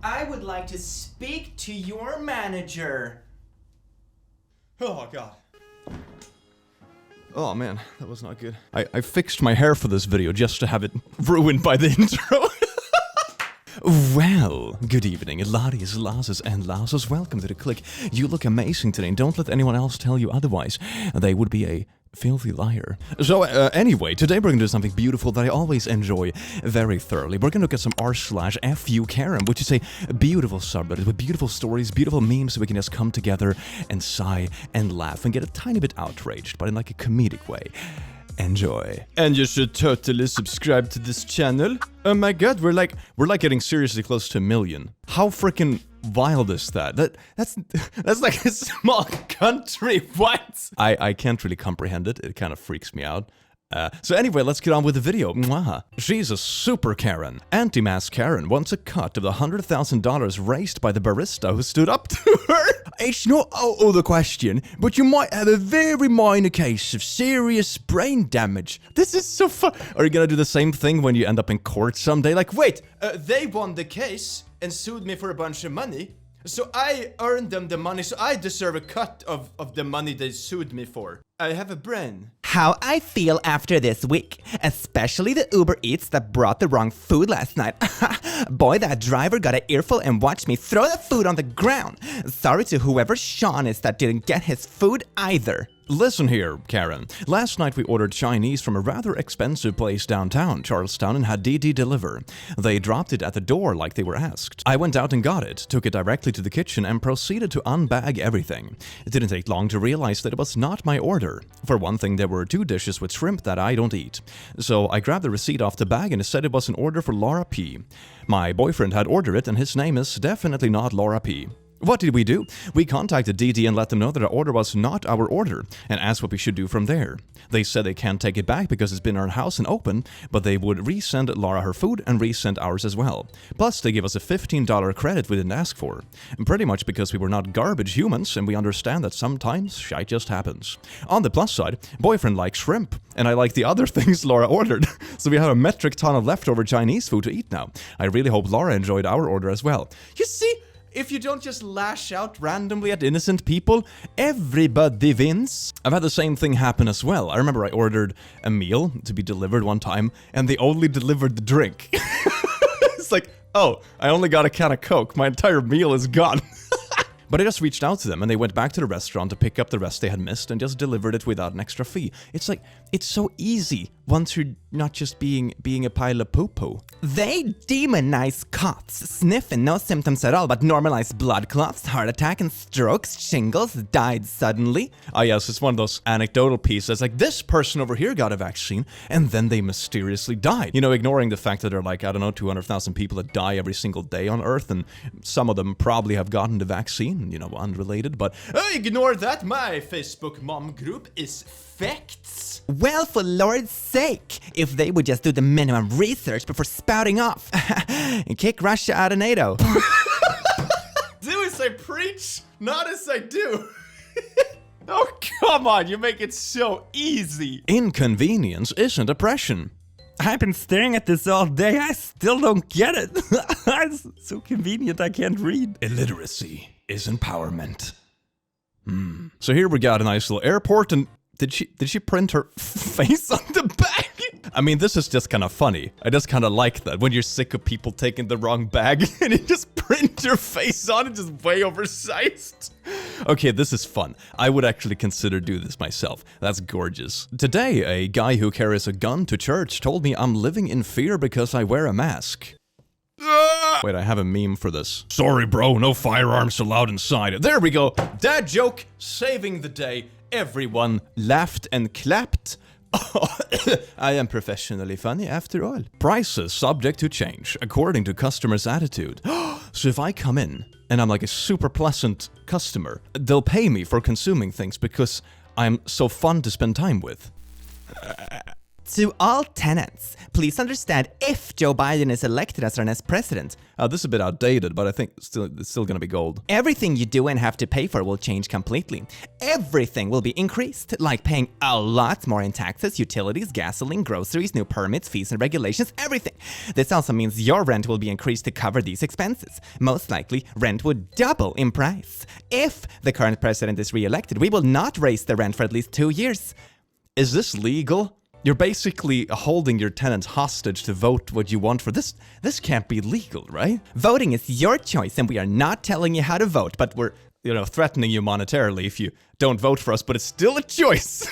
I would like to speak to your manager. Oh, God. Oh, man, that was not good. I fixed my hair for this video just to have it ruined by the intro. Well, good evening, Ladies, Lasses, and Lasses. Welcome to the Click. You look amazing today, and don't let anyone else tell you otherwise. They would be a filthy liar. So, anyway, today we're gonna do something beautiful that I always enjoy very thoroughly. We're gonna look at some r/YouKaren, which is a beautiful subreddit with beautiful stories, beautiful memes, so we can just come together and sigh and laugh and get a tiny bit outraged, but in like a comedic way. Enjoy. And you should totally subscribe to this channel. Oh my god, we're like getting seriously close to 1 million. How freaking wild is that? That's like a small country. What? I can't really comprehend it. It kind of freaks me out. So anyway, let's get on with the video. Mwah. She's a super Karen. Anti-mask Karen wants a cut of the $100,000 raised by the barista who stood up to her. It's not out of the question, but you might have a very minor case of serious brain damage. This is so fun. Are you gonna do the same thing when you end up in court someday? Like, wait, they won the case and sued me for a bunch of money. So I earned them the money, so I deserve a cut of the money they sued me for. I have a brain. How I feel after this week, especially the Uber Eats that brought the wrong food last night. Boy, that driver got an earful and watched me throw the food on the ground. Sorry to whoever Sean is that didn't get his food either. Listen here, Karen. Last night we ordered Chinese from a rather expensive place downtown, Charlestown, and had DD deliver. They dropped it at the door like they were asked. I went out and got it, took it directly to the kitchen, and proceeded to unbag everything. It didn't take long to realize that it was not my order. For one thing, there were 2 dishes with shrimp that I don't eat. So I grabbed the receipt off the bag and it said it was an order for Laura P. My boyfriend had ordered it and his name is definitely not Laura P. What did we do? We contacted DD and let them know that our order was not our order and asked what we should do from there. They said they can't take it back because it's been in our house and open, but they would resend Laura her food and resend ours as well. Plus, they gave us a $15 credit we didn't ask for. Pretty much because we were not garbage humans and we understand that sometimes shite just happens. On the plus side, boyfriend likes shrimp, and I like the other things Laura ordered. So we have a metric ton of leftover Chinese food to eat now. I really hope Laura enjoyed our order as well. You see? If you don't just lash out randomly at innocent people, everybody wins. I've had the same thing happen as well. I remember I ordered a meal to be delivered one time, and they only delivered the drink. It's like, oh, I only got a can of Coke. My entire meal is gone. But I just reached out to them and they went back to the restaurant to pick up the rest they had missed and just delivered it without an extra fee. It's like, it's so easy once you're not just being a pile of poo-poo. They demonize coughs, sniffing, no symptoms at all, but normalize blood clots, heart attack, and strokes. Shingles died suddenly. Ah yes, it's one of those anecdotal pieces, like this person over here got a vaccine, and then they mysteriously died. You know, ignoring the fact that there are like, I don't know, 200,000 people that die every single day on Earth, and some of them probably have gotten the vaccine, you know, unrelated, but ignore that, my Facebook mom group is facts. Well, for Lord's sake, if they would just do the minimum research before spouting off and kick Russia out of NATO. Do as I preach, not as I do. Oh, come on, you make it so easy. Inconvenience isn't oppression. I've been staring at this all day, I still don't get it. It's so convenient I can't read. Illiteracy is empowerment. So here we got a nice little airport, and did she print her face on the bag? I mean, this is just kind of funny. I just kind of like that when you're sick of people taking the wrong bag and you just print your face on it, just way oversized. Okay, this is fun. I would actually consider doing this myself. That's gorgeous. Today, a guy who carries a gun to church told me I'm living in fear because I wear a mask. Wait, I have a meme for this. Sorry, bro, no firearms allowed inside. There we go. Dad joke, saving the day. Everyone laughed and clapped. I am professionally funny after all. Prices subject to change according to customer's attitude. So if I come in and I'm like a super pleasant customer, they'll pay me for consuming things because I'm so fun to spend time with. To all tenants, please understand if Joe Biden is elected as our next president. This is a bit outdated, but I think it's still gonna be gold. Everything you do and have to pay for will change completely. Everything will be increased, like paying a lot more in taxes, utilities, gasoline, groceries, new permits, fees and regulations, everything. This also means your rent will be increased to cover these expenses. Most likely, rent would double in price. If the current president is re-elected, we will not raise the rent for at least 2 years. Is this legal? You're basically holding your tenants hostage to vote what you want for. This can't be legal, right? Voting is your choice, and we are not telling you how to vote, but We're, threatening you monetarily if you don't vote for us, but it's still a choice.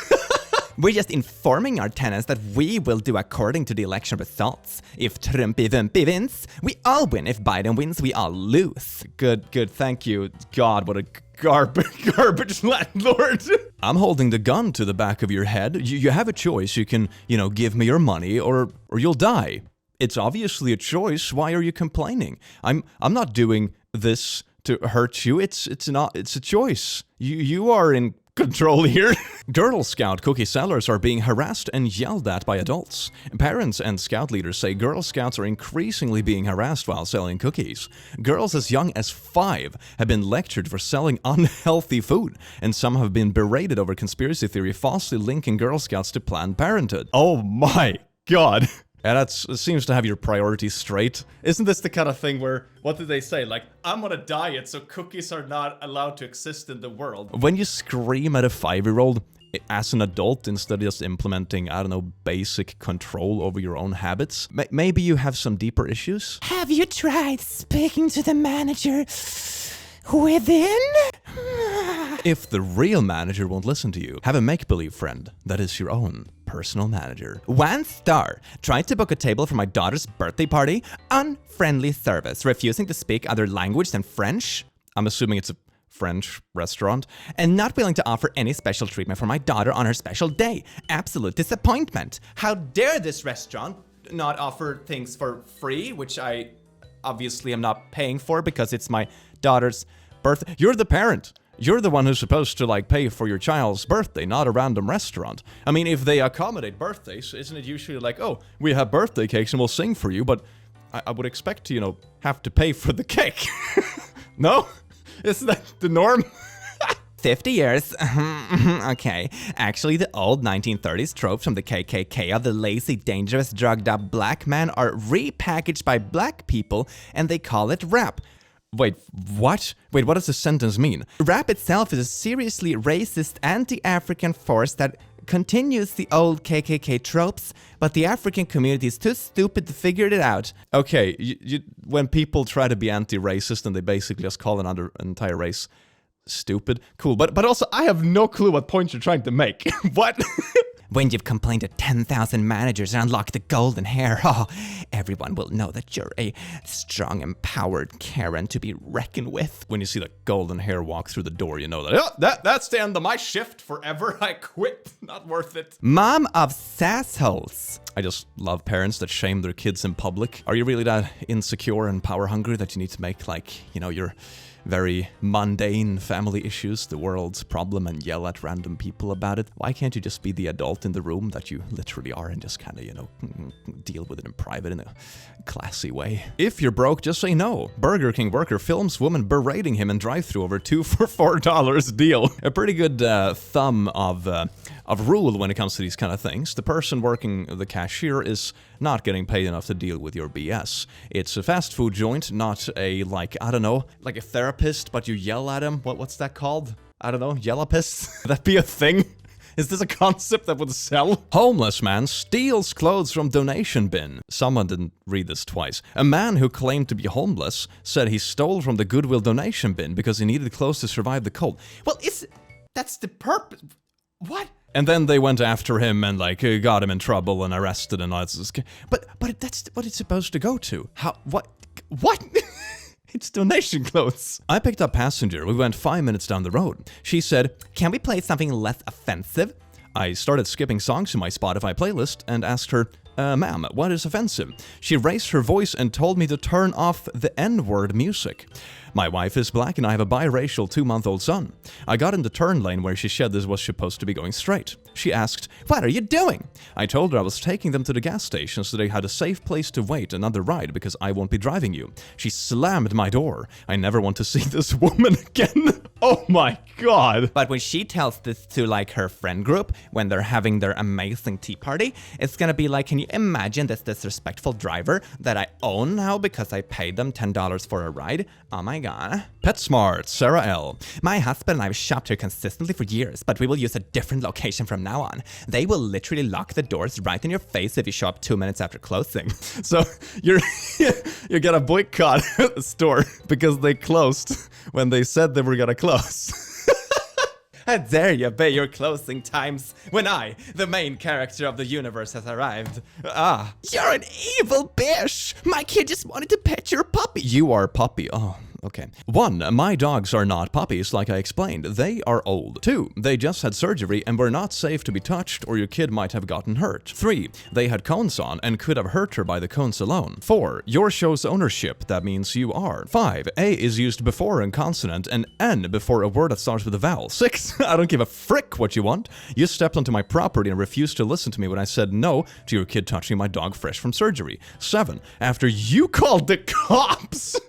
we're just informing our tenants that we will do according to the election results. If Trumpy-Vumpy wins, we all win. If Biden wins, we all lose. Good, thank you. God, what a garbage landlord. I'm holding the gun to the back of your head. You have a choice. You can, give me your money or you'll die. It's obviously a choice. Why are you complaining? I'm not doing this to hurt you. It's a choice. You are in control here. Girl Scout cookie sellers are being harassed and yelled at by adults. Parents and Scout leaders say Girl Scouts are increasingly being harassed while selling cookies. Girls as young as 5 have been lectured for selling unhealthy food, and some have been berated over conspiracy theory falsely linking Girl Scouts to Planned Parenthood. Oh my god. Yeah, that seems to have your priorities straight. Isn't this the kind of thing where, what did they say? Like, I'm on a diet, so cookies are not allowed to exist in the world. When you scream at a 5-year-old as an adult instead of just implementing, basic control over your own habits, maybe you have some deeper issues? Have you tried speaking to the manager within? If the real manager won't listen to you, have a make-believe friend that is your own personal manager. 1 star. Tried to book a table for my daughter's birthday party. Unfriendly service. Refusing to speak other language than French. I'm assuming it's a French restaurant. And not willing to offer any special treatment for my daughter on her special day. Absolute disappointment. How dare this restaurant not offer things for free, which I obviously am not paying for because it's my daughter's birthday. You're the parent. You're the one who's supposed to, pay for your child's birthday, not a random restaurant. I mean, if they accommodate birthdays, isn't it usually like, oh, we have birthday cakes and we'll sing for you, but I would expect to, have to pay for the cake. No? Isn't that the norm? 50 years. Okay. Actually, the old 1930s tropes from the KKK of the lazy, dangerous, drugged-up black man are repackaged by black people, and they call it rap. Wait, what? Wait, what does this sentence mean? Rap itself is a seriously racist anti-African force that continues the old KKK tropes, but the African community is too stupid to figure it out. Okay, when people try to be anti-racist and they basically just call an entire race stupid, cool. But also, I have no clue what point you're trying to make. What? When you've complained to 10,000 managers and unlocked the golden hair, everyone will know that you're a strong, empowered Karen to be reckoned with. When you see the golden hair walk through the door, you know that's the end of my shift forever. I quit. Not worth it. Mom of sassholes. I just love parents that shame their kids in public. Are you really that insecure and power hungry that you need to make, your very mundane family issues the world's problem and yell at random people about it? Why can't you just be the adult in the room that you literally are and just kind of, deal with it in private in a classy way? If you're broke, just say no. Burger King worker films woman berating him in drive-thru over 2 for $4 deal. A pretty good thumb of rule when it comes to these kind of things. The person working the cashier is not getting paid enough to deal with your BS. It's a fast food joint, not a, like a therapist, but you yell at him. What's that called? I don't know, yellapist? Would that be a thing? Is this a concept that would sell? Homeless man steals clothes from donation bin. Someone didn't read this twice. A man who claimed to be homeless said he stole from the Goodwill donation bin because he needed clothes to survive the cold. Well, that's the purpose. What? And then they went after him and got him in trouble and arrested and all this. But that's what it's supposed to go to. How? What? It's donation clothes. I picked up passenger. We went 5 minutes down the road. She said, "Can we play something less offensive?" I started skipping songs in my Spotify playlist and asked her, ma'am, what is offensive? She raised her voice and told me to turn off the N-word music. My wife is black and I have a biracial 2-month-old son. I got in the turn lane where she said this was supposed to be going straight. She asked, "What are you doing?" I told her I was taking them to the gas station so they had a safe place to wait another ride because I won't be driving you. She slammed my door. I never want to see this woman again. Oh my god. But when she tells this to like her friend group, when they're having their amazing tea party, it's gonna be like, can you imagine this disrespectful driver that I own now because I paid them $10 for a ride? Oh my god. PetSmart, Sarah L. My husband and I have shopped here consistently for years, but we will use a different location from now on. They will literally lock the doors right in your face if you show up 2 minutes after closing. So you're gonna boycott the store because they closed when they said they were gonna close. How dare you pay your closing times when I, the main character of the universe, has arrived? Ah. You're an evil bitch! My kid just wanted to pet your puppy! You are puppy. Oh. Okay. 1. My dogs are not puppies, like I explained. They are old. 2. They just had surgery and were not safe to be touched, or your kid might have gotten hurt. 3. They had cones on and could have hurt her by the cones alone. 4. Your shows ownership. That means you are. 5. A is used before a consonant and N before a word that starts with a vowel. 6. I don't give a frick what you want. You stepped onto my property and refused to listen to me when I said no to your kid touching my dog fresh from surgery. 7. After you called the cops,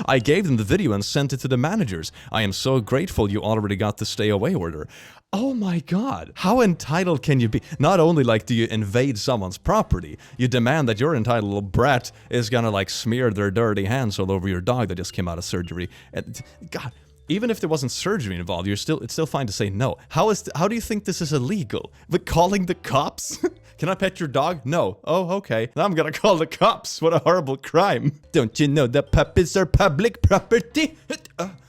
I gave them the video and sent it to the managers. I am so grateful you already got the stay away order. Oh my god. How entitled can you be? Not only like do you invade someone's property, you demand that your entitled little brat is gonna like smear their dirty hands all over your dog that just came out of surgery. And, god, even if there wasn't surgery involved, it's still fine to say no. How do you think this is illegal? But calling the cops? Can I pet your dog? No. Oh, okay. Now I'm gonna call the cops. What a horrible crime. Don't you know that puppies are public property?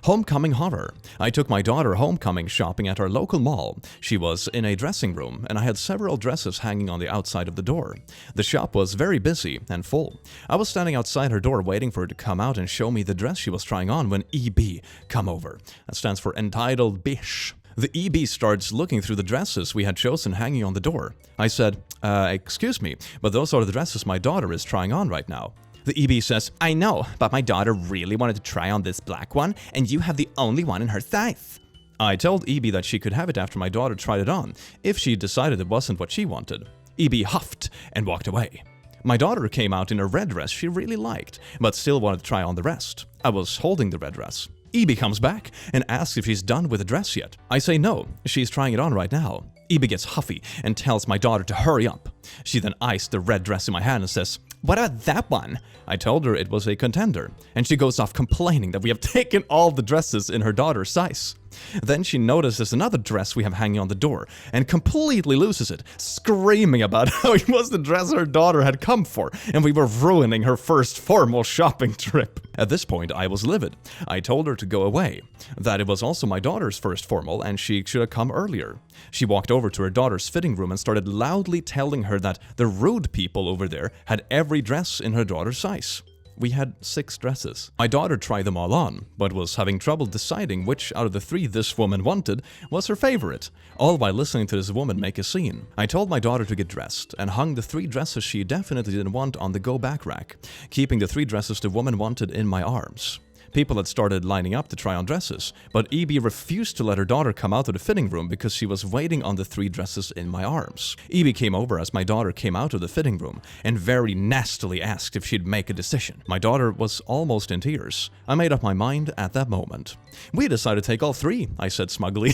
Homecoming horror. I took my daughter homecoming shopping at our local mall. She was in a dressing room, and I had several dresses hanging on the outside of the door. The shop was very busy and full. I was standing outside her door waiting for her to come out and show me the dress she was trying on when EB come over. That stands for entitled bitch. The EB starts looking through the dresses we had chosen hanging on the door. I said, excuse me, but those are the dresses my daughter is trying on right now. The EB says, I know, but my daughter really wanted to try on this black one, and you have the only one in her size. I told EB that she could have it after my daughter tried it on, if she decided it wasn't what she wanted. EB huffed and walked away. My daughter came out in a red dress she really liked, but still wanted to try on the rest. I was holding the red dress. EB comes back and asks if she's done with the dress yet. I say no, she's trying it on right now. EB gets huffy and tells my daughter to hurry up. She then eyes the red dress in my hand and says, what about that one? I told her it was a contender, and she goes off complaining that we have taken all the dresses in her daughter's size. Then she notices another dress we have hanging on the door and completely loses it, screaming about how it was the dress her daughter had come for and we were ruining her first formal shopping trip. At this point, I was livid. I told her to go away, that it was also my daughter's first formal and she should have come earlier. She walked over to her daughter's fitting room and started loudly telling her that the rude people over there had every dress in her daughter's size. We had 6 dresses. My daughter tried them all on, but was having trouble deciding which out of the 3 this woman wanted was her favorite, all while listening to this woman make a scene. I told my daughter to get dressed and hung the 3 dresses she definitely didn't want on the go-back rack, keeping the 3 dresses the woman wanted in my arms. People had started lining up to try on dresses, but EB refused to let her daughter come out of the fitting room because she was waiting on the 3 dresses in my arms. EB came over as my daughter came out of the fitting room and very nastily asked if she'd make a decision. My daughter was almost in tears. I made up my mind at that moment. We decided to take all 3, I said smugly.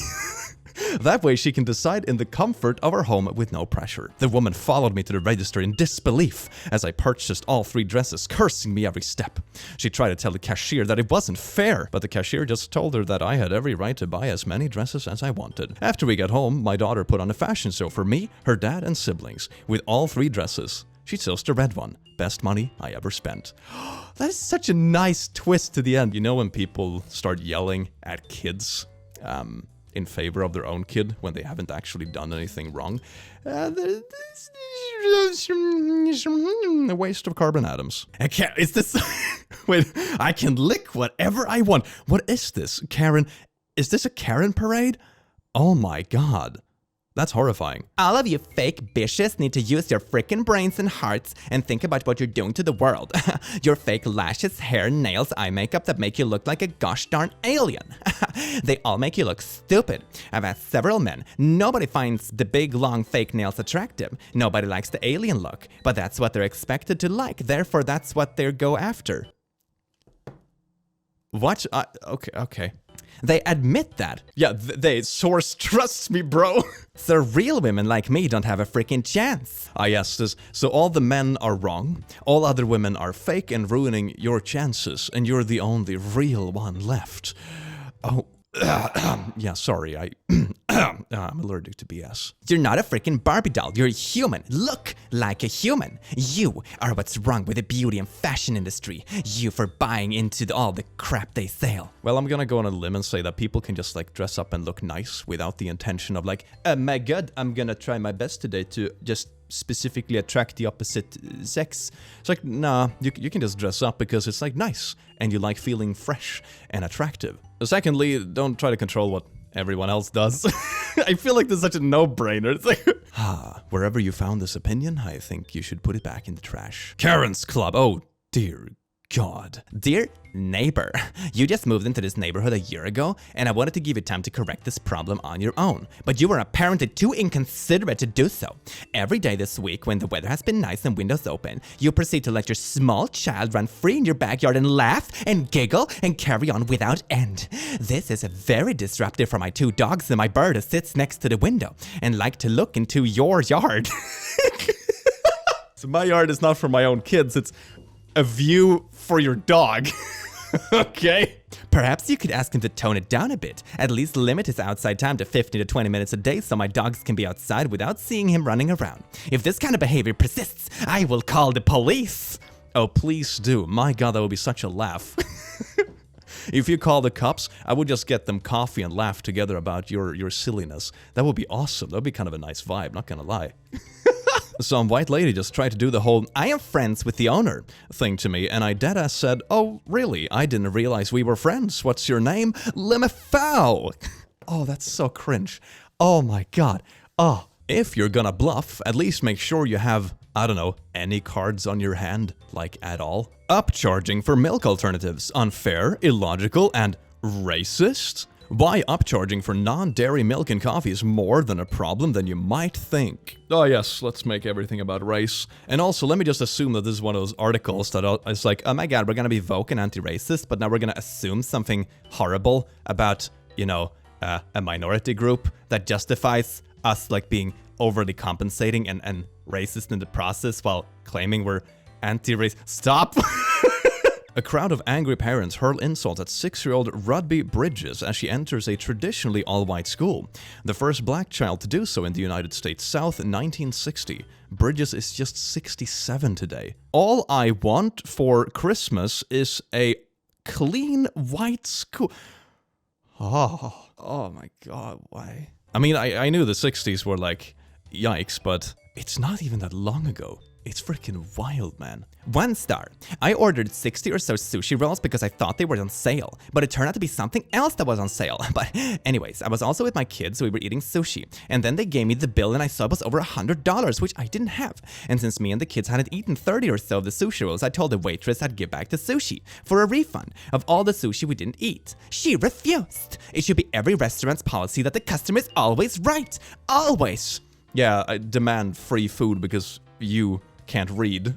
That way she can decide in the comfort of her home with no pressure. The woman followed me to the register in disbelief as I purchased all 3 dresses, cursing me every step. She tried to tell the cashier that it wasn't fair, but the cashier just told her that I had every right to buy as many dresses as I wanted. After we got home, my daughter put on a fashion show for me, her dad, and siblings, with all 3 dresses. She chose the red one. Best money I ever spent. That is such a nice twist to the end. You know when people start yelling at kids? In favor of their own kid when they haven't actually done anything wrong. A waste of carbon atoms. Is this... Wait, I can lick whatever I want. What is this? Karen? Is this a Karen parade? Oh my god. That's horrifying. All of you fake bitches need to use your freaking brains and hearts and think about what you're doing to the world. Your fake lashes, hair, nails, eye makeup that make you look like a gosh darn alien. They all make you look stupid. I've asked several men. Nobody finds the big, long, fake nails attractive. Nobody likes the alien look. But that's what they're expected to like. Therefore, that's what they go after. What? Okay. They admit that. Yeah, they source trusts me, bro. So real women like me don't have a freaking chance. Ah, yes, so all the men are wrong, all other women are fake and ruining your chances, and you're the only real one left. Oh, yeah, sorry, I'm allergic to BS. You're not a freaking Barbie doll, you're a human. Look like a human. You are what's wrong with the beauty and fashion industry. You for buying into all the crap they sell. Well, I'm gonna go on a limb and say that people can just like dress up and look nice without the intention of like, oh my god, I'm gonna try my best today to just specifically attract the opposite sex. It's like, nah, you can just dress up because it's like nice and you like feeling fresh and attractive. Secondly, don't try to control what everyone else does. I feel like this is such a no-brainer. It's like, wherever you found this opinion, I think you should put it back in the trash. Karen's Club, oh dear God. Dear neighbor, you just moved into this neighborhood a year ago, and I wanted to give you time to correct this problem on your own. But you were apparently too inconsiderate to do so. Every day this week, when the weather has been nice and windows open, you proceed to let your small child run free in your backyard and laugh and giggle and carry on without end. This is very disruptive for my 2 dogs and my bird who sits next to the window and like to look into your yard. So my yard is not for my own kids, it's a view for your dog. Okay. Perhaps you could ask him to tone it down a bit. At least limit his outside time to 15 to 20 minutes a day so my dogs can be outside without seeing him running around. If this kind of behavior persists, I will call the police. Oh, please do. My god, that would be such a laugh. If you call the cops, I would just get them coffee and laugh together about your silliness. That would be awesome. That would be kind of a nice vibe, not gonna lie. Some white lady just tried to do the whole "I am friends with the owner" thing to me, and I deadass said, "Oh, really? I didn't realize we were friends. What's your name?" Lemifau. Oh, that's so cringe. Oh my god. Oh, if you're gonna bluff, at least make sure you have, I don't know, any cards on your hand, like at all. Upcharging for milk alternatives. Unfair, illogical, and racist? Why upcharging for non-dairy milk and coffee is more than a problem than you might think. Oh yes, let's make everything about race. And also, let me just assume that this is one of those articles that is like, oh my god, we're gonna be woke and anti-racist, but now we're gonna assume something horrible about, you know, a minority group that justifies us like being overly compensating and racist in the process while claiming we're anti-racist. Stop! A crowd of angry parents hurl insults at 6-year-old Rugby Bridges as she enters a traditionally all-white school. The first black child to do so in the United States South in 1960. Bridges is just 67 today. All I want for Christmas is a clean white school. Oh my god, why? I mean, I knew the 60s were like, yikes, but it's not even that long ago. It's freaking wild, man. 1 star. I ordered 60 or so sushi rolls because I thought they were on sale, but it turned out to be something else that was on sale. But anyways, I was also with my kids, so we were eating sushi, and then they gave me the bill and I saw it was over $100, which I didn't have. And since me and the kids hadn't eaten 30 or so of the sushi rolls, I told the waitress I'd give back the sushi for a refund of all the sushi we didn't eat. She refused. It should be every restaurant's policy that the customer is always right. Always. Yeah, I demand free food because you can't read.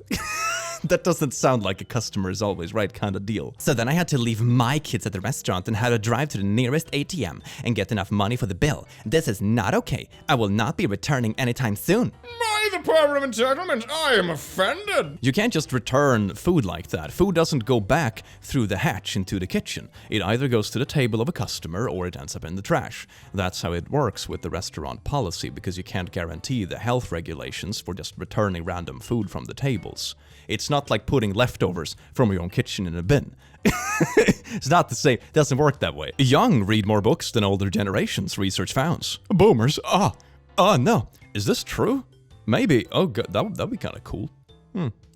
That doesn't sound like a customer is always right kind of deal. So then I had to leave my kids at the restaurant and had to drive to the nearest ATM and get enough money for the bill. This is not okay. I will not be returning anytime soon. By the power of entitlement, I am offended. You can't just return food like that. Food doesn't go back through the hatch into the kitchen. It either goes to the table of a customer or it ends up in the trash. That's how it works with the restaurant policy, because you can't guarantee the health regulations for just returning random food from the tables. It's not like putting leftovers from your own kitchen in a bin. It's not the same. It doesn't work that way. Young read more books than older generations, research found. Boomers. Oh no. Is this true? Maybe. Oh god, that'd be kind of cool.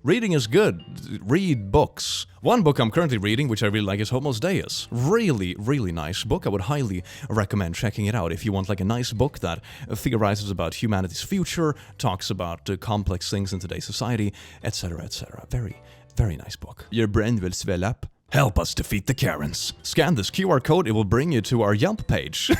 Reading is good. Read books. One book I'm currently reading, which I really like, is Homo Deus. Really, really nice book. I would highly recommend checking it out if you want like a nice book that theorizes about humanity's future, talks about complex things in today's society, etc., etc. Very, very nice book. Your brain will swell up. Help us defeat the Karens. Scan this QR code, it will bring you to our Yelp page.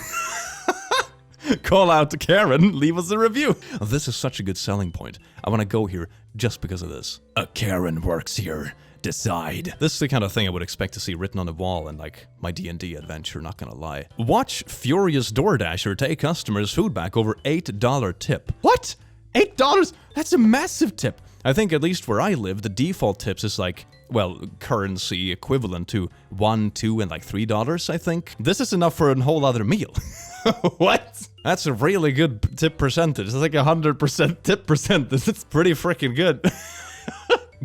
Call out to Karen, leave us a review. This is such a good selling point. I want to go here just because of this. A Karen works here. Decide. This is the kind of thing I would expect to see written on the wall in like my D&D adventure, not gonna lie. Watch furious DoorDasher take customers' food back over $8 tip. What? $8? That's a massive tip. I think at least where I live, the default tips is like, well, currency equivalent to $1, $2, and like $3, I think. This is enough for a whole other meal. What? That's a really good tip percentage. It's like 100% tip percentage. It's pretty freaking good.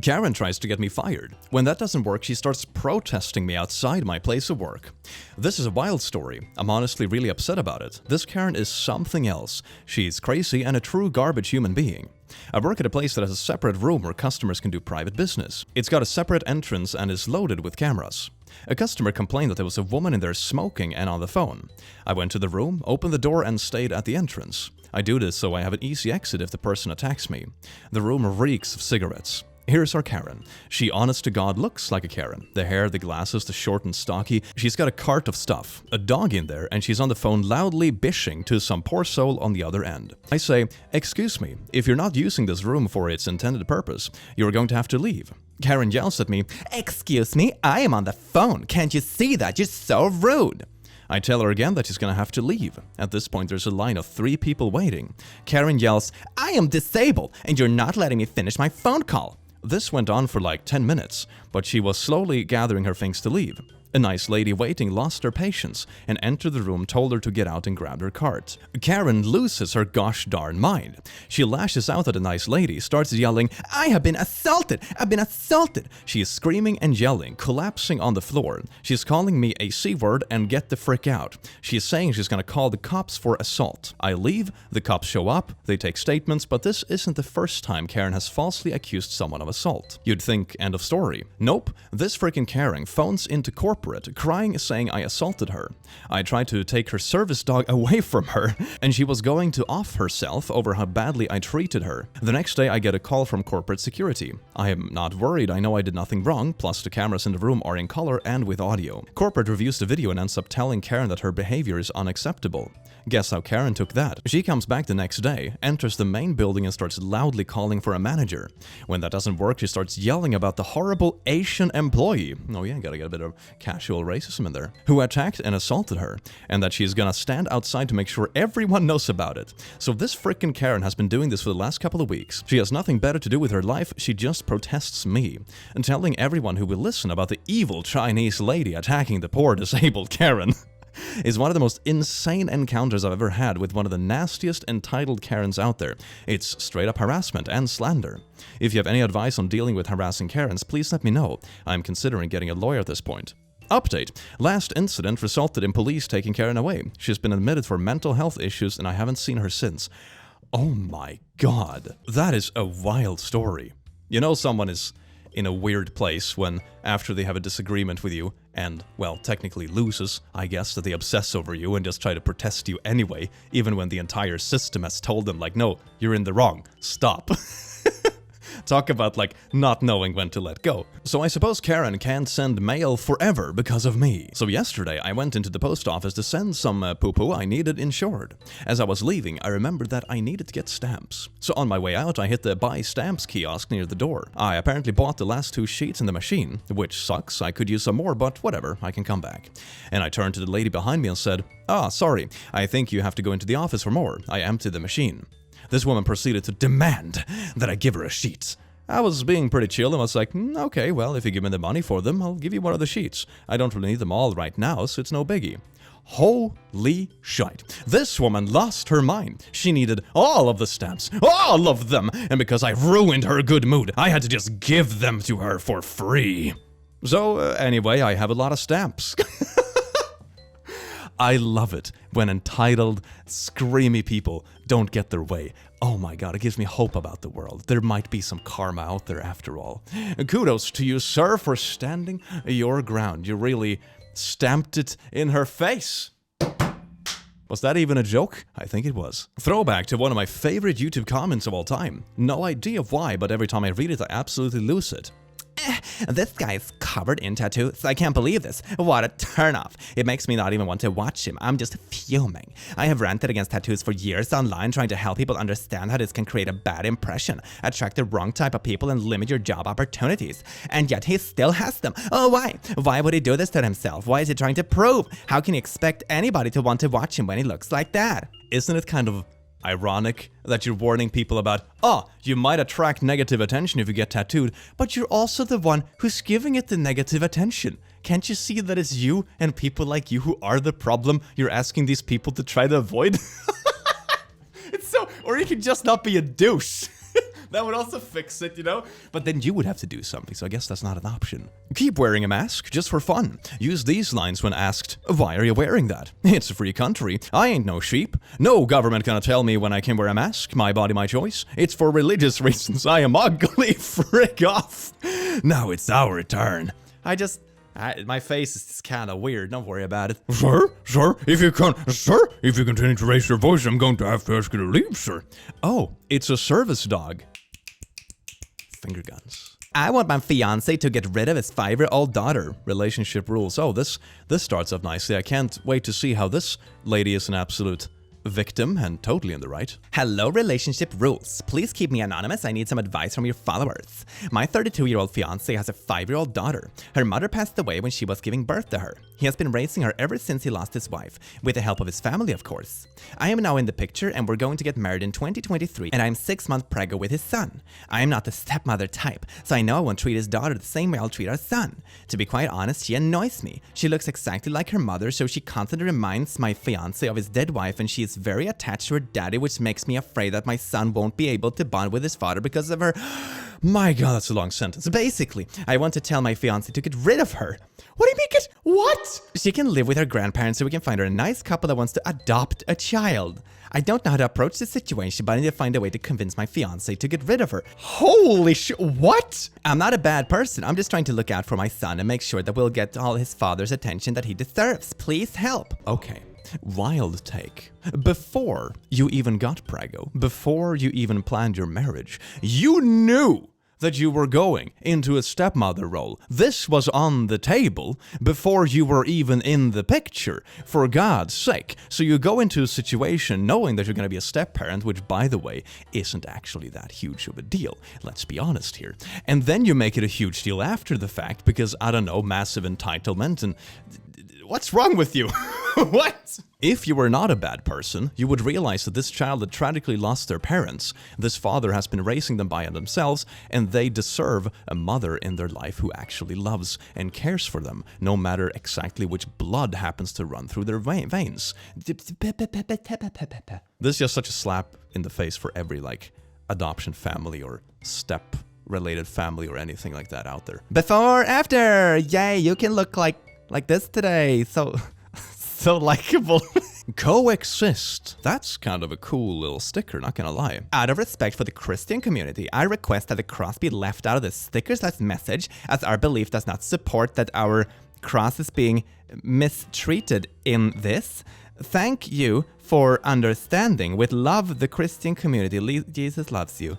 Karen tries to get me fired. When that doesn't work, she starts protesting me outside my place of work. This is a wild story. I'm honestly really upset about it. This Karen is something else. She's crazy and a true garbage human being. I work at a place that has a separate room where customers can do private business. It's got a separate entrance and is loaded with cameras. A customer complained that there was a woman in there smoking and on the phone. I went to the room, opened the door, and stayed at the entrance. I do this so I have an easy exit if the person attacks me. The room reeks of cigarettes. Here's our Karen. She honest to God looks like a Karen. The hair, the glasses, the short and stocky. She's got a cart of stuff, a dog in there, and she's on the phone loudly bishing to some poor soul on the other end. I say, excuse me, if you're not using this room for its intended purpose, you're going to have to leave. Karen yells at me, excuse me, I am on the phone. Can't you see that? You're so rude. I tell her again that she's gonna have to leave. At this point, there's a line of 3 people waiting. Karen yells, I am disabled, and you're not letting me finish my phone call. This went on for like 10 minutes, but she was slowly gathering her things to leave. A nice lady waiting lost her patience and entered the room, told her to get out and grabbed her cart. Karen loses her gosh darn mind. She lashes out at the nice lady, starts yelling, I have been assaulted! I've been assaulted! She is screaming and yelling, collapsing on the floor. She's calling me a C-word and get the frick out. She is saying she's gonna call the cops for assault. I leave, the cops show up, they take statements, but this isn't the first time Karen has falsely accused someone of assault. You'd think end of story. Nope, this freaking Karen phones into corporate, crying, saying I assaulted her. I tried to take her service dog away from her, and she was going to off herself over how badly I treated her. The next day I get a call from corporate security. I am not worried, I know I did nothing wrong, plus the cameras in the room are in color and with audio. Corporate reviews the video and ends up telling Karen that her behavior is unacceptable. Guess how Karen took that? She comes back the next day, enters the main building and starts loudly calling for a manager. When that doesn't work, she starts yelling about the horrible Asian employee. Oh yeah, gotta get a bit of casual racism in there. Who attacked and assaulted her, and that she's gonna stand outside to make sure everyone knows about it. So this frickin' Karen has been doing this for the last couple of weeks. She has nothing better to do with her life, she just protests me, and telling everyone who will listen about the evil Chinese lady attacking the poor disabled Karen. Is one of the most insane encounters I've ever had with one of the nastiest entitled Karens out there. It's straight up harassment and slander. If you have any advice on dealing with harassing Karens, please let me know. I'm considering getting a lawyer at this point. Update. Last incident resulted in police taking Karen away. She's been admitted for mental health issues and I haven't seen her since. Oh my god. That is a wild story. You know someone is in a weird place when, after they have a disagreement with you, and, well, technically loses, I guess, that they obsess over you and just try to protest you anyway, even when the entire system has told them, like, no, you're in the wrong, stop. Talk about, like, not knowing when to let go. So I suppose Karen can't send mail forever because of me. So yesterday, I went into the post office to send some poo-poo I needed insured. As I was leaving, I remembered that I needed to get stamps. So on my way out, I hit the buy stamps kiosk near the door. I apparently bought the last 2 sheets in the machine, which sucks, I could use some more, but whatever, I can come back. And I turned to the lady behind me and said, sorry, I think you have to go into the office for more. I emptied the machine. This woman proceeded to demand that I give her a sheet. I was being pretty chill and was like, okay, well, if you give me the money for them, I'll give you one of the sheets. I don't really need them all right now, so it's no biggie. Holy shite. This woman lost her mind. She needed all of the stamps. All of them! And because I ruined her good mood, I had to just give them to her for free. So, anyway, I have a lot of stamps. I love it when entitled, screamy people don't get their way. Oh my god, it gives me hope about the world. There might be some karma out there after all. Kudos to you, sir, for standing your ground. You really stamped it in her face. Was that even a joke? I think it was. Throwback to one of my favorite YouTube comments of all time. No idea why, but every time I read it, I absolutely lose it. This guy is covered in tattoos. I can't believe this. What a turnoff. It makes me not even want to watch him. I'm just fuming. I have ranted against tattoos for years online, trying to help people understand how this can create a bad impression, attract the wrong type of people, and limit your job opportunities. And yet he still has them. Oh, why? Why would he do this to himself? Why is he trying to prove? How can you expect anybody to want to watch him when he looks like that? Isn't it kind of ironic that you're warning people about, you might attract negative attention if you get tattooed, but you're also the one who's giving it the negative attention? Can't you see that it's you and people like you who are the problem you're asking these people to try to avoid? It's so, or you could just not be a douche. That would also fix it, you know? But then you would have to do something, so I guess that's not an option. Keep wearing a mask, just for fun. Use these lines when asked, why are you wearing that? It's a free country. I ain't no sheep. No government gonna tell me when I can wear a mask. My body, my choice. It's for religious reasons. I am ugly. Frick off. Now it's our turn. My face is kind of weird. Don't worry about it. Sir, if you continue to raise your voice, I'm going to have to ask you to leave, sir. Oh, it's a service dog. Finger guns. I want my fiancé to get rid of his 5-year-old daughter. Relationship rules. Oh, this starts off nicely. I can't wait to see how this lady is an absolute victim and totally in the right. Hello, relationship rules. Please keep me anonymous. I need some advice from your followers. My 32-year-old fiancé has a 5-year-old daughter. Her mother passed away when she was giving birth to her. He has been raising her ever since he lost his wife, with the help of his family, of course. I am now in the picture and we're going to get married in 2023, and I'm 6 months preggo with his son. I am not the stepmother type, so I know I won't treat his daughter the same way I'll treat our son. To be quite honest, she annoys me. She looks exactly like her mother, so she constantly reminds my fiancé of his dead wife, and she is very attached to her daddy, which makes me afraid that my son won't be able to bond with his father because of her. My god, that's a long sentence. Basically, I want to tell my fiancé to get rid of her. What do you mean get what? She can live with her grandparents, so we can find her a nice couple that wants to adopt a child. I don't know how to approach the situation, but I need to find a way to convince my fiancé to get rid of her. Holy shit, what? I'm not a bad person. I'm just trying to look out for my son and make sure that we'll get all his father's attention that he deserves. Please help. Okay. Wild take. Before you even got preggo, before you even planned your marriage, you knew that you were going into a stepmother role. This was on the table before you were even in the picture, for God's sake. So you go into a situation knowing that you're going to be a step-parent, which, by the way, isn't actually that huge of a deal. Let's be honest here. And then you make it a huge deal after the fact because, I don't know, massive entitlement and... What's wrong with you? What? If you were not a bad person, you would realize that this child had tragically lost their parents. This father has been raising them by themselves, and they deserve a mother in their life who actually loves and cares for them, no matter exactly which blood happens to run through their veins. This is just such a slap in the face for every, adoption family or step-related family or anything like that out there. Before, after! Yay, you can look like this today. So likable. Coexist. That's kind of a cool little sticker, not gonna lie. Out of respect for the Christian community, I request that the cross be left out of the stickers/message, as our belief does not support that our cross is being mistreated in this. Thank you for understanding. With love, the Christian community. Jesus loves you.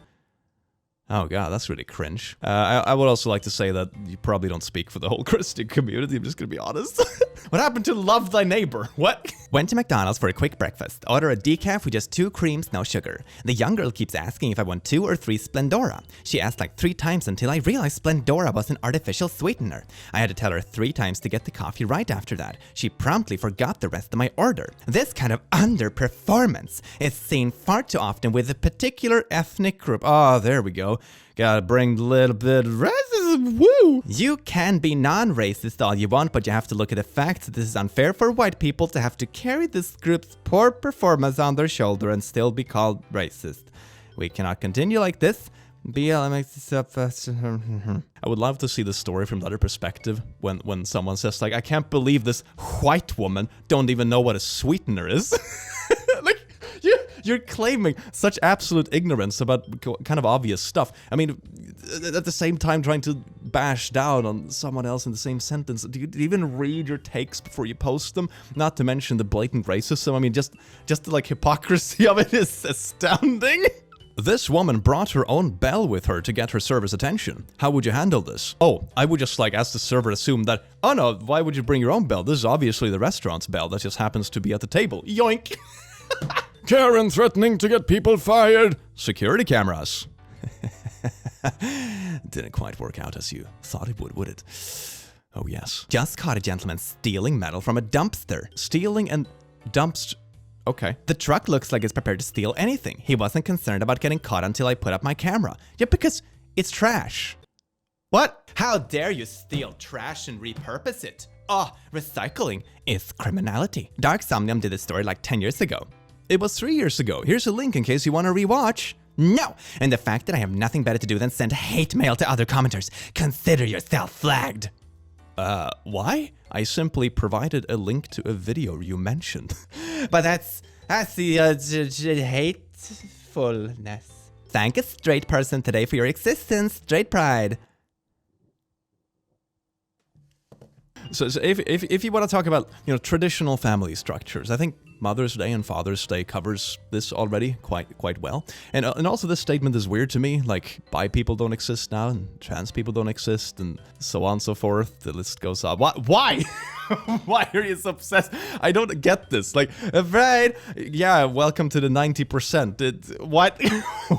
Oh god, that's really cringe. I would also like to say that you probably don't speak for the whole Christian community, I'm just gonna be honest. What happened to love thy neighbor? What? Went to McDonald's for a quick breakfast. Order a decaf with just 2 creams, no sugar. The young girl keeps asking if I want 2 or 3 Splendora. She asked 3 times until I realized Splendora was an artificial sweetener. I had to tell her 3 times to get the coffee right after that. She promptly forgot the rest of my order. This kind of underperformance is seen far too often with a particular ethnic group. Oh, there we go. Gotta bring a little bit of racism, woo! You can be non-racist all you want, but you have to look at the fact that this is unfair for white people to have to carry this group's poor performance on their shoulder and still be called racist. We cannot continue like this. BLM makes this up. I would love to see the story from the other perspective when someone says, I can't believe this white woman don't even know what a sweetener is. You're claiming such absolute ignorance about kind of obvious stuff. I mean, at the same time trying to bash down on someone else in the same sentence. Do you even read your takes before you post them? Not to mention the blatant racism. I mean, just the hypocrisy of it is astounding. This woman brought her own bell with her to get her server's attention. How would you handle this? Oh, I would just ask the server assume that, oh no, why would you bring your own bell? This is obviously the restaurant's bell that just happens to be at the table. Yoink! Karen threatening to get people fired. Security cameras. Didn't quite work out as you thought it would it? Oh yes. Just caught a gentleman stealing metal from a dumpster. Stealing and dumpster. Okay. The truck looks like it's prepared to steal anything. He wasn't concerned about getting caught until I put up my camera. Yeah, because it's trash. What? How dare you steal trash and repurpose it? Oh, recycling is criminality. Dark Somnium did this story like 10 years ago. It was 3 years ago. Here's a link in case you want to rewatch. No! And the fact that I have nothing better to do than send hate mail to other commenters. Consider yourself flagged. Why? I simply provided a link to a video you mentioned. But that's the hatefulness. Thank a straight person today for your existence, straight pride. So if you want to talk about, traditional family structures, I think Mother's Day and Father's Day covers this already quite well. And also this statement is weird to me, like bi people don't exist now and trans people don't exist and so on and so forth. The list goes on. Why? Why are you so obsessed? I don't get this. Like, afraid? Yeah, welcome to the 90%. What?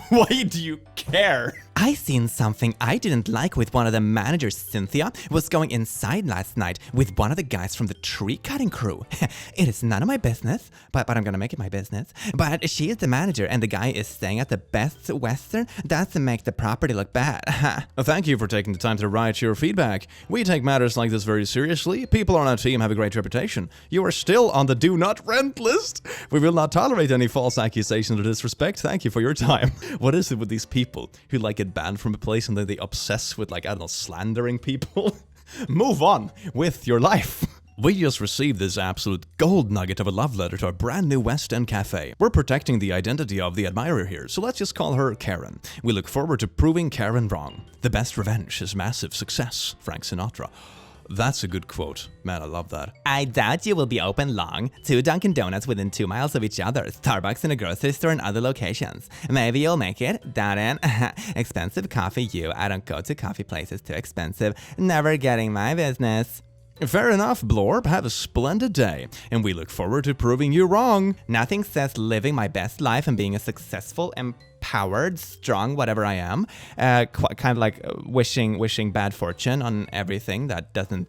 Why do you care? I seen something I didn't like with one of the managers. Cynthia was going inside last night with one of the guys from the tree cutting crew. It is none of my business, but I'm gonna make it my business. But she is the manager and the guy is staying at the Best Western. Doesn't make the property look bad. Thank you for taking the time to write your feedback. We take matters like this very seriously. People on our team have a great reputation. You are still on the do not rent list. We will not tolerate any false accusations or disrespect. Thank you for your time. What is it with these people who get banned from a place and then they obsess with slandering people? Move on with your life. We just received this absolute gold nugget of a love letter to our brand new West End cafe. We're protecting the identity of the admirer here, so let's just call her Karen. We look forward to proving Karen wrong. The best revenge is massive success. Frank Sinatra. That's a good quote. Man, I love that. I doubt you will be open long. 2 Dunkin' Donuts within 2 miles of each other. Starbucks and a grocery store in other locations. Maybe you'll make it. Darren. Expensive coffee, you. I don't go to coffee places too expensive. Never getting my business. Fair enough, Blorb. Have a splendid day. And we look forward to proving you wrong. Nothing says living my best life and being a successful, empowered, strong, whatever I am. Kind of like wishing bad fortune on everything that doesn't,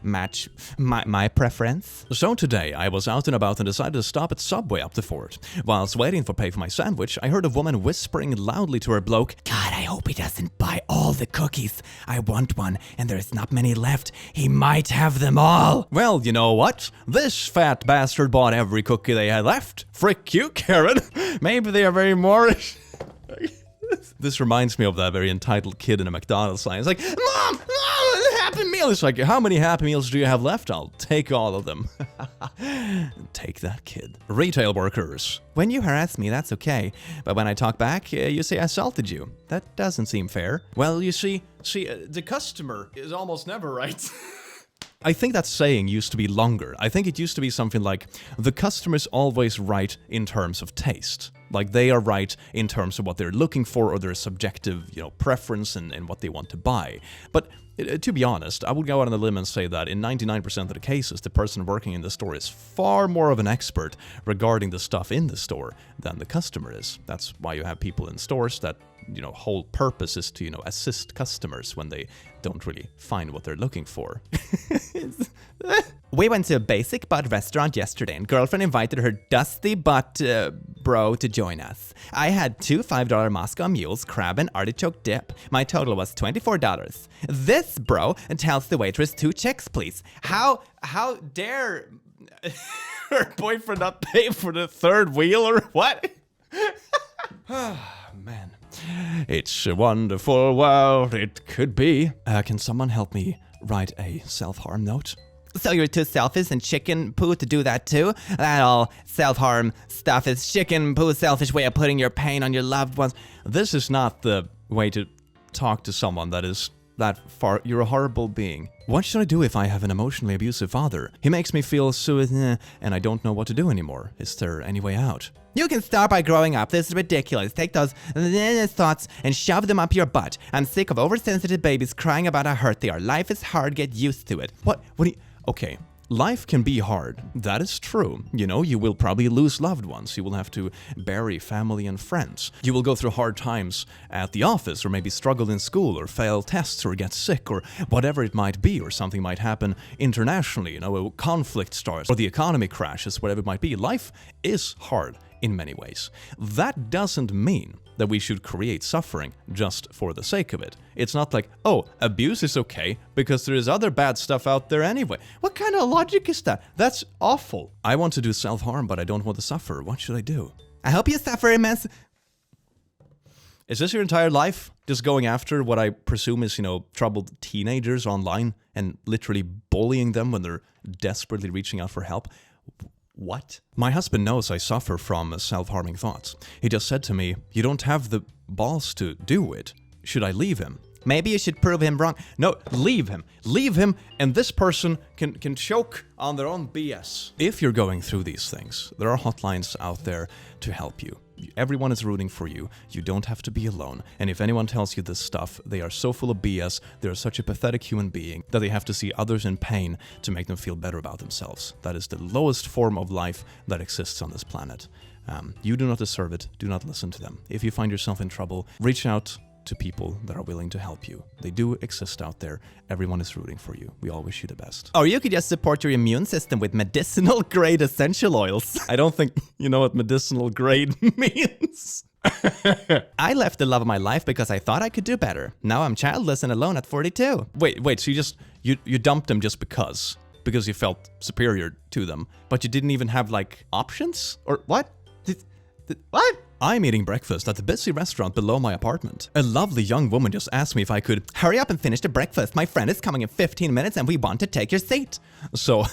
match my preference. So today, I was out and about and decided to stop at Subway up the fort. Whilst waiting for pay for my sandwich, I heard a woman whispering loudly to her bloke, God, I hope he doesn't buy all the cookies. I want one, and there's not many left. He might have them all. Well, you know what? This fat bastard bought every cookie they had left. Frick you, Karen. Maybe they are very Moorish. This reminds me of that very entitled kid in a McDonald's line. It's like, Mom, Happy Meal. It's like, how many Happy Meals do you have left? I'll take all of them. Take that, kid. Retail workers. When you harass me, that's okay. But when I talk back, you say I assaulted you. That doesn't seem fair. Well, you see, the customer is almost never right. I think that saying used to be longer. I think it used to be something like, the customer's always right in terms of taste. Like, they are right in terms of what they're looking for or their subjective, preference and what they want to buy. But to be honest, I would go out on a limb and say that in 99% of the cases, the person working in the store is far more of an expert regarding the stuff in the store than the customer is. That's why you have people in stores that, whole purpose is to, assist customers when they don't really find what they're looking for. We went to a basic butt restaurant yesterday and girlfriend invited her dusty butt bro to join us. I had 2 $5 Moscow mules, crab and artichoke dip. My total was $24. This bro tells the waitress 2 checks, please. How dare her boyfriend not pay for the third wheel or what? Man. It's a wonderful world it could be. Can someone help me write a self-harm note? So you're too selfish and chicken poo to do that too? That all self-harm stuff is chicken poo, selfish way of putting your pain on your loved ones. This is not the way to talk to someone that is that far. You're a horrible being. What should I do if I have an emotionally abusive father? He makes me feel so and I don't know what to do anymore. Is there any way out? You can start by growing up. This is ridiculous. Take those thoughts and shove them up your butt. I'm sick of oversensitive babies crying about how hurt they are. Life is hard. Get used to it. What do you... Okay. Life can be hard. That is true. You know, you will probably lose loved ones. You will have to bury family and friends. You will go through hard times at the office, or maybe struggle in school, or fail tests, or get sick, or whatever it might be, or something might happen internationally, you know, a conflict starts, or the economy crashes, whatever it might be. Life is hard in many ways. That doesn't mean that we should create suffering just for the sake of it. It's not like, oh, abuse is okay because there is other bad stuff out there anyway. What kind of logic is that? That's awful. I want to do self-harm, but I don't want to suffer. What should I do? I hope you suffer immense. Is this your entire life? Just going after what I presume is, you know, troubled teenagers online and literally bullying them when they're desperately reaching out for help? What? My husband knows I suffer from self-harming thoughts. He just said to me, you don't have the balls to do it. Should I leave him? Maybe you should prove him wrong. No, leave him. Leave him, and this person can choke on their own BS. If you're going through these things, there are hotlines out there to help you. Everyone is rooting for you. You don't have to be alone. And if anyone tells you this stuff, they are so full of BS, they're such a pathetic human being that they have to see others in pain to make them feel better about themselves. That is the lowest form of life that exists on this planet. You do not deserve it. Do not listen to them. If you find yourself in trouble, reach out to people that are willing to help you. They do exist out there. Everyone is rooting for you. We all wish you the best. Or you could just support your immune system with medicinal grade essential oils. I don't think you know what medicinal grade means. I left the love of my life because I thought I could do better. Now I'm childless and alone at 42. Wait, so you dumped them just because you felt superior to them, but you didn't even have like options? Or what? What? I'm eating breakfast at the busy restaurant below my apartment. A lovely young woman just asked me if I could hurry up and finish the breakfast. My friend is coming in 15 minutes and we want to take your seat. So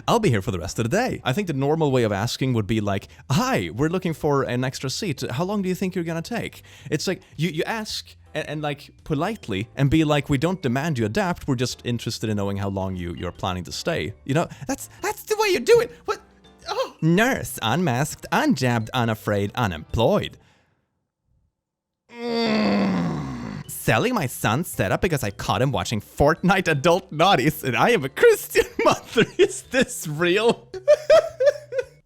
I'll be here for the rest of the day. I think the normal way of asking would be like, hi, we're looking for an extra seat. How long do you think you're gonna take? It's like you ask and like politely and be like, we don't demand you adapt. We're just interested in knowing how long you're planning to stay. You know, that's the way you do it. What? Oh. Nurse, unmasked, unjabbed, unafraid, unemployed. Selling my son's setup because I caught him watching Fortnite adult naughties and I am a Christian mother. Is this real?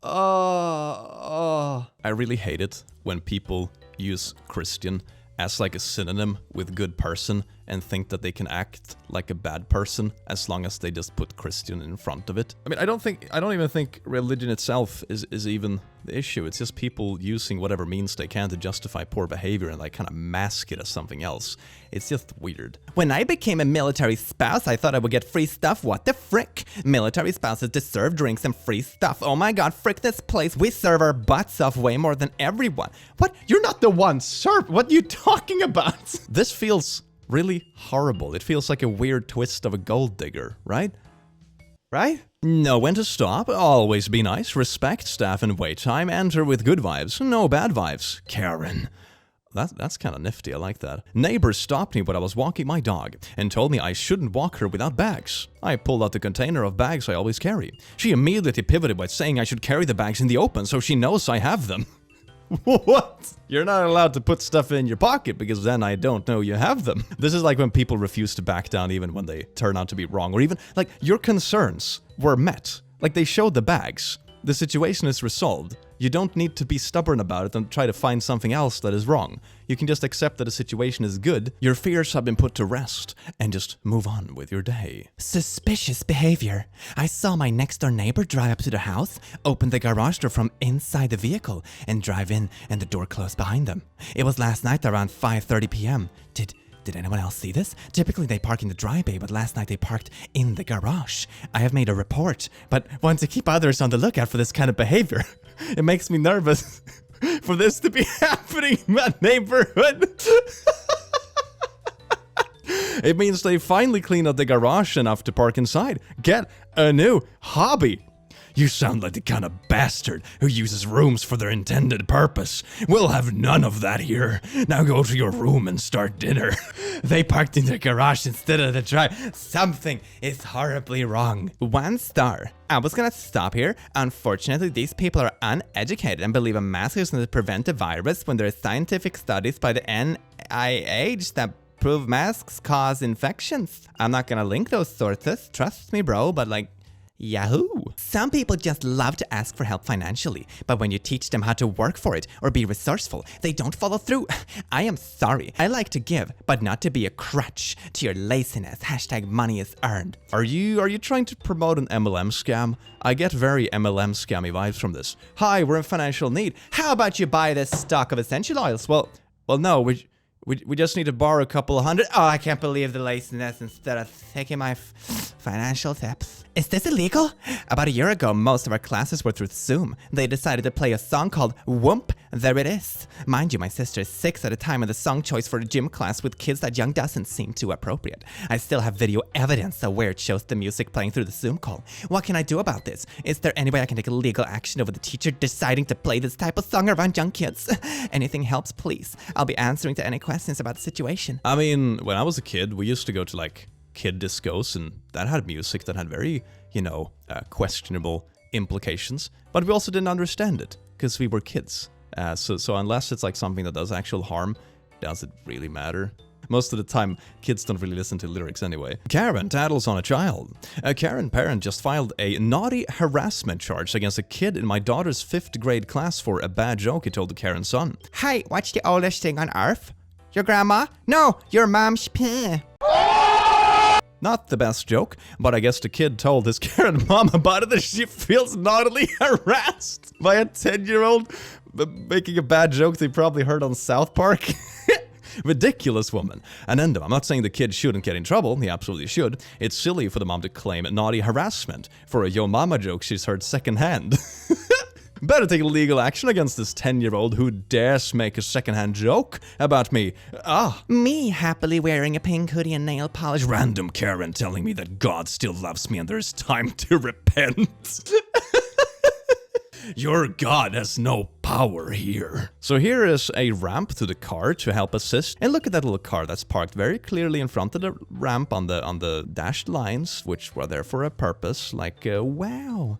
I really hate it when people use Christian as like a synonym with good person and think that they can act like a bad person as long as they just put Christian in front of it. I mean, I don't even think religion itself is even the issue. It's just people using whatever means they can to justify poor behavior and like kind of mask it as something else. It's just weird. When I became a military spouse, I thought I would get free stuff. What the frick? Military spouses deserve drinks and free stuff. Oh my god, frick this place. We serve our butts off way more than everyone. What? You're not the one served. What are you talking about? This feels really horrible. It feels like a weird twist of a gold digger, right? Right? Know when to stop, always be nice, respect staff and wait time, enter with good vibes, no bad vibes. Karen. That's kind of nifty, I like that. Neighbor stopped me when I was walking my dog and told me I shouldn't walk her without bags. I pulled out the container of bags I always carry. She immediately pivoted by saying I should carry the bags in the open so she knows I have them. What? You're not allowed to put stuff in your pocket because then I don't know you have them. This is like when people refuse to back down even when they turn out to be wrong, or even like your concerns were met. Like they showed the bags. The situation is resolved. You don't need to be stubborn about it and try to find something else that is wrong. You can just accept that the situation is good, your fears have been put to rest, and just move on with your day. Suspicious behavior. I saw my next door neighbor drive up to the house, open the garage door from inside the vehicle, and drive in and the door closed behind them. It was last night around 5:30 p.m. Did anyone else see this? Typically they park in the dry bay, but last night they parked in the garage. I have made a report, but want to keep others on the lookout for this kind of behavior. It makes me nervous for this to be happening in my neighborhood. It means they finally cleaned up the garage enough to park inside. Get a new hobby. You sound like the kind of bastard who uses rooms for their intended purpose. We'll have none of that here. Now go to your room and start dinner. They parked in their garage instead of the drive. Something is horribly wrong. 1 star. I was gonna stop here. Unfortunately, these people are uneducated and believe a mask is going to prevent a virus when there are scientific studies by the NIH that prove masks cause infections. I'm not gonna link those sources, trust me bro, but like, yahoo! Some people just love to ask for help financially, but when you teach them how to work for it or be resourceful, they don't follow through. I am sorry. I like to give, but not to be a crutch to your laziness. Hashtag money is earned. Are you trying to promote an MLM scam? I get very MLM scammy vibes from this. Hi, we're in financial need. How about you buy this stock of essential oils? Well, no, we just need to borrow a couple of hundred. Oh, I can't believe the laziness instead of taking my financial tips. Is this illegal? About a year ago, most of our classes were through Zoom. They decided to play a song called Whoomp, There It Is. Mind you, my sister is 6 at a time, and the song choice for a gym class with kids that young doesn't seem too appropriate. I still have video evidence of where it shows the music playing through the Zoom call. What can I do about this? Is there any way I can take legal action over the teacher deciding to play this type of song around young kids? Anything helps, please. I'll be answering to any questions about the situation. I mean, when I was a kid, we used to go to like kid discos, and that had music that had very, questionable implications. But we also didn't understand it because we were kids. So unless it's like something that does actual harm, does it really matter? Most of the time, kids don't really listen to lyrics anyway. Karen tattles on a child. A Karen parent just filed a naughty harassment charge against a kid in my daughter's 5th grade class for a bad joke he told the Karen's son. Hey, what's the oldest thing on earth? Your grandma? No, your mom's pee. Not the best joke, but I guess the kid told his Karen mom about it and she feels naughtily harassed by a 10-year-old making a bad joke they probably heard on South Park. Ridiculous woman. And I'm not saying the kid shouldn't get in trouble, he absolutely should. It's silly for the mom to claim naughty harassment for a yo mama joke she's heard secondhand. Better take legal action against this 10-year-old who dares make a secondhand joke about me. Me happily wearing a pink hoodie and nail polish. Random Karen telling me that God still loves me and there's time to repent. Your God has no power here. So here is a ramp to the car to help assist. And look at that little car that's parked very clearly in front of the ramp on the dashed lines, which were there for a purpose. Like, wow.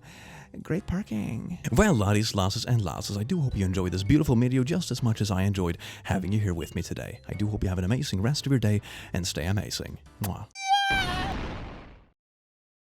Great parking. Well, laddies, lasses, and lasses, I do hope you enjoyed this beautiful video just as much as I enjoyed having you here with me today. I do hope you have an amazing rest of your day and stay amazing. Mwah.